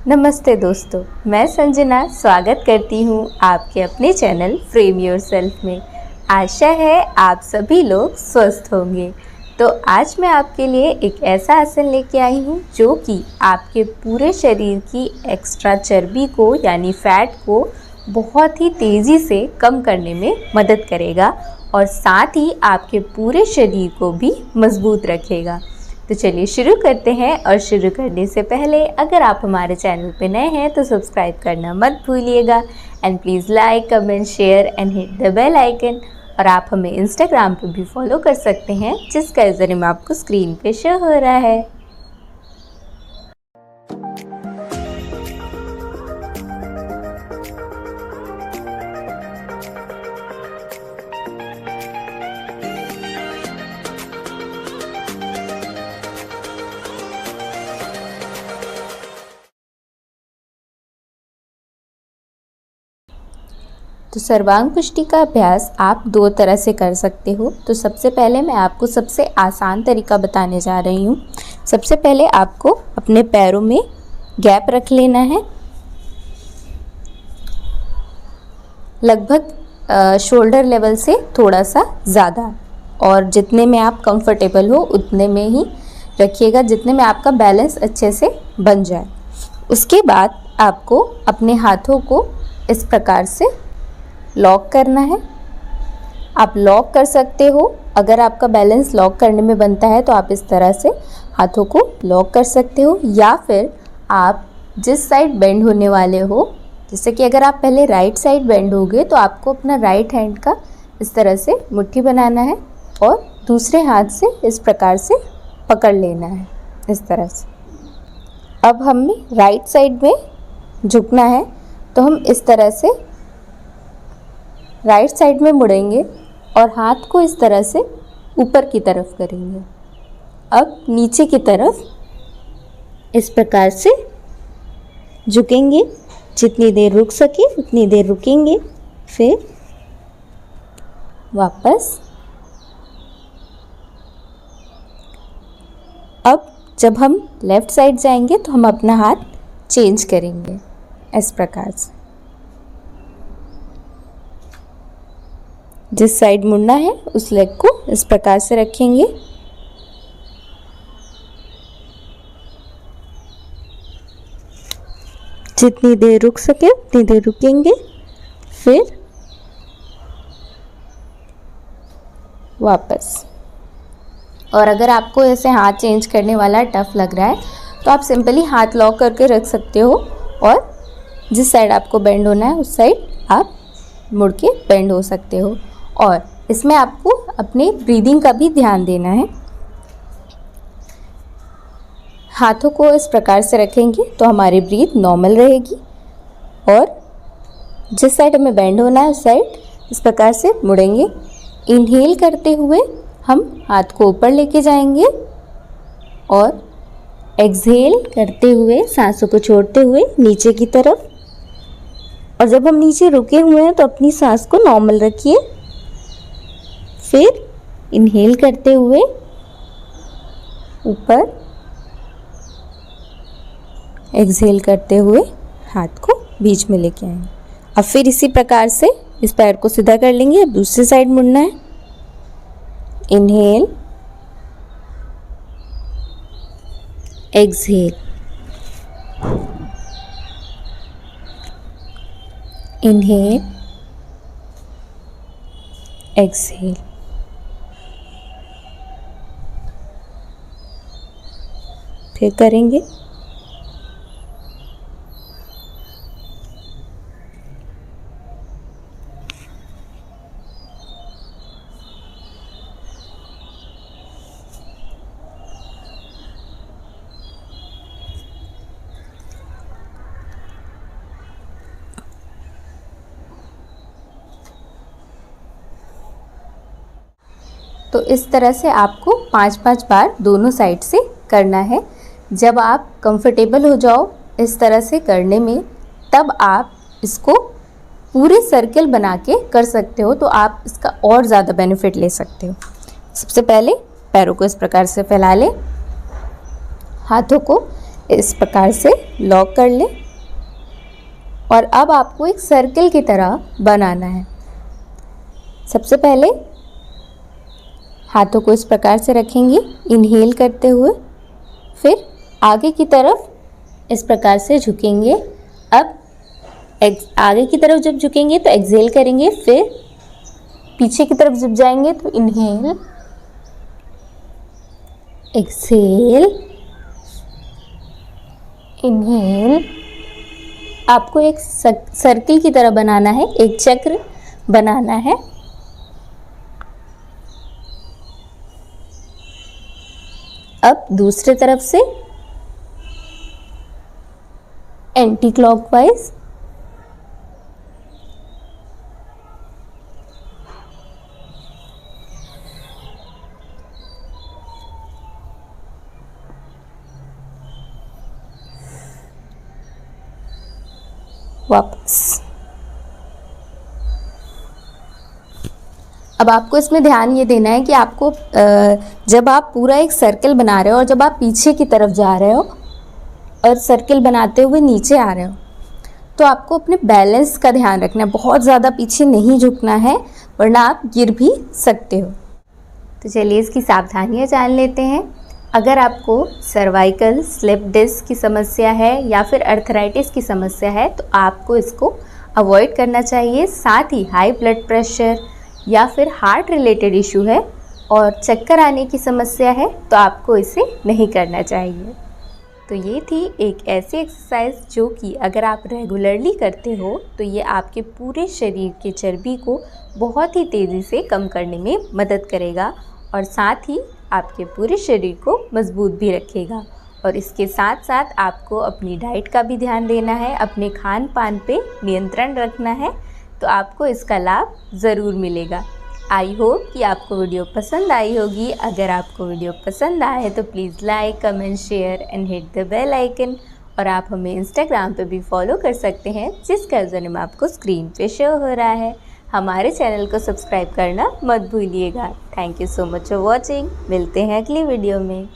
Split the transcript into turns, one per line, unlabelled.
नमस्ते दोस्तों, मैं संजना स्वागत करती हूँ आपके अपने चैनल फ्रेम योरसेल्फ में। आशा है आप सभी लोग स्वस्थ होंगे। तो आज मैं आपके लिए एक ऐसा आसन लेके आई हूँ जो कि आपके पूरे शरीर की एक्स्ट्रा चर्बी को यानी फैट को बहुत ही तेज़ी से कम करने में मदद करेगा और साथ ही आपके पूरे शरीर को भी मजबूत रखेगा। तो चलिए शुरू करते हैं। और शुरू करने से पहले अगर आप हमारे चैनल पे नए हैं तो सब्सक्राइब करना मत भूलिएगा and please like, comment, share and hit the bell icon. और आप हमें इंस्टाग्राम पे भी फॉलो कर सकते हैं जिसका यूज़रनेम आपको स्क्रीन पे शो हो रहा है। तो सर्वांग पुष्टि का अभ्यास आप दो तरह से कर सकते हो। तो सबसे पहले मैं आपको सबसे आसान तरीका बताने जा रही हूँ। सबसे पहले आपको अपने पैरों में गैप रख लेना है, लगभग शोल्डर लेवल से थोड़ा सा ज़्यादा, और जितने में आप कंफर्टेबल हो उतने में ही रखिएगा, जितने में आपका बैलेंस अच्छे से बन जाए। उसके बाद आपको अपने हाथों को इस प्रकार से लॉक करना है। आप लॉक कर सकते हो, अगर आपका बैलेंस लॉक करने में बनता है तो आप इस तरह से हाथों को लॉक कर सकते हो, या फिर आप जिस साइड बेंड होने वाले हो, जैसे कि अगर आप पहले राइट साइड बेंड होगे तो आपको अपना राइट हैंड का इस तरह से मुट्ठी बनाना है और दूसरे हाथ से इस प्रकार से पकड़ लेना है इस तरह से। अब हमें राइट साइड में झुकना है तो हम इस तरह से राइट साइड में मुड़ेंगे और हाथ को इस तरह से ऊपर की तरफ करेंगे। अब नीचे की तरफ इस प्रकार से झुकेंगे, जितनी देर रुक सके उतनी देर रुकेंगे, फिर वापस। अब जब हम लेफ़्ट साइड जाएंगे तो हम अपना हाथ चेंज करेंगे इस प्रकार से। जिस साइड मुड़ना है उस लेग को इस प्रकार से रखेंगे। जितनी देर रुक सके उतनी देर रुकेंगे, फिर वापस। और अगर आपको ऐसे हाथ चेंज करने वाला टफ लग रहा है तो आप सिंपली हाथ लॉक करके रख सकते हो और जिस साइड आपको बेंड होना है उस साइड आप मुड़ के बेंड हो सकते हो। और इसमें आपको अपने ब्रीदिंग का भी ध्यान देना है। हाथों को इस प्रकार से रखेंगे तो हमारी ब्रीथ नॉर्मल रहेगी और जिस साइड हमें बेंड होना है उस साइड इस प्रकार से मुड़ेंगे। इनहेल करते हुए हम हाथ को ऊपर लेके जाएंगे और एक्सहेल करते हुए सांसों को छोड़ते हुए नीचे की तरफ। और जब हम नीचे रुके हुए हैं तो अपनी सांस को नॉर्मल रखिए। फिर इनहेल करते हुए ऊपर, एक्सहेल करते हुए हाथ को बीच में लेके आएंगे। अब फिर इसी प्रकार से इस पैर को सीधा कर लेंगे। अब दूसरी साइड मुड़ना है। Inhale, exhale, inhale, exhale. फिर करेंगे। तो इस तरह से आपको 5-5 बार दोनों साइड से करना है। जब आप कंफर्टेबल हो जाओ इस तरह से करने में, तब आप इसको पूरे सर्कल बना के कर सकते हो, तो आप इसका और ज़्यादा बेनिफिट ले सकते हो। सबसे पहले पैरों को इस प्रकार से फैला लें, हाथों को इस प्रकार से लॉक कर लें और अब आपको एक सर्कल की तरह बनाना है। सबसे पहले हाथों को इस प्रकार से रखेंगे इनहेल करते हुए, फिर आगे की तरफ इस प्रकार से झुकेंगे। अब आगे की तरफ जब झुकेंगे तो एक्सहेल करेंगे, फिर पीछे की तरफ जब जाएंगे तो इनहेल, एक्सहेल, इनहेल। आपको एक सर्किल की तरह बनाना है, एक चक्र बनाना है। अब दूसरे तरफ से एंटी क्लॉकवाइज, वापस। अब आपको इसमें ध्यान ये देना है कि आपको जब आप पूरा एक सर्कल बना रहे हो और जब आप पीछे की तरफ जा रहे हो और सर्कल बनाते हुए नीचे आ रहे हो तो आपको अपने बैलेंस का ध्यान रखना है। बहुत ज़्यादा पीछे नहीं झुकना है वरना आप गिर भी सकते हो। तो चलिए इसकी सावधानियाँ जान लेते हैं। अगर आपको सर्वाइकल स्लिप डिस्क की समस्या है या फिर अर्थराइटिस की समस्या है तो आपको इसको अवॉइड करना चाहिए। साथ ही हाई ब्लड प्रेशर या फिर हार्ट रिलेटेड इशू है और चक्कर आने की समस्या है तो आपको इसे नहीं करना चाहिए। तो ये थी एक ऐसी एक्सरसाइज जो कि अगर आप रेगुलरली करते हो तो ये आपके पूरे शरीर के चर्बी को बहुत ही तेज़ी से कम करने में मदद करेगा और साथ ही आपके पूरे शरीर को मजबूत भी रखेगा। और इसके साथ साथ आपको अपनी डाइट का भी ध्यान देना है, अपने खान पान पे नियंत्रण रखना है, तो आपको इसका लाभ ज़रूर मिलेगा। आई होप कि आपको वीडियो पसंद आई होगी। अगर आपको वीडियो पसंद आए तो please like, comment, share and hit the bell icon. और आप हमें इंस्टाग्राम पे भी फॉलो कर सकते हैं जिसका यूज़रनेम आपको स्क्रीन पे शो हो रहा है। हमारे चैनल को सब्सक्राइब करना मत भूलिएगा। Thank you so much for watching. मिलते हैं अगली वीडियो में।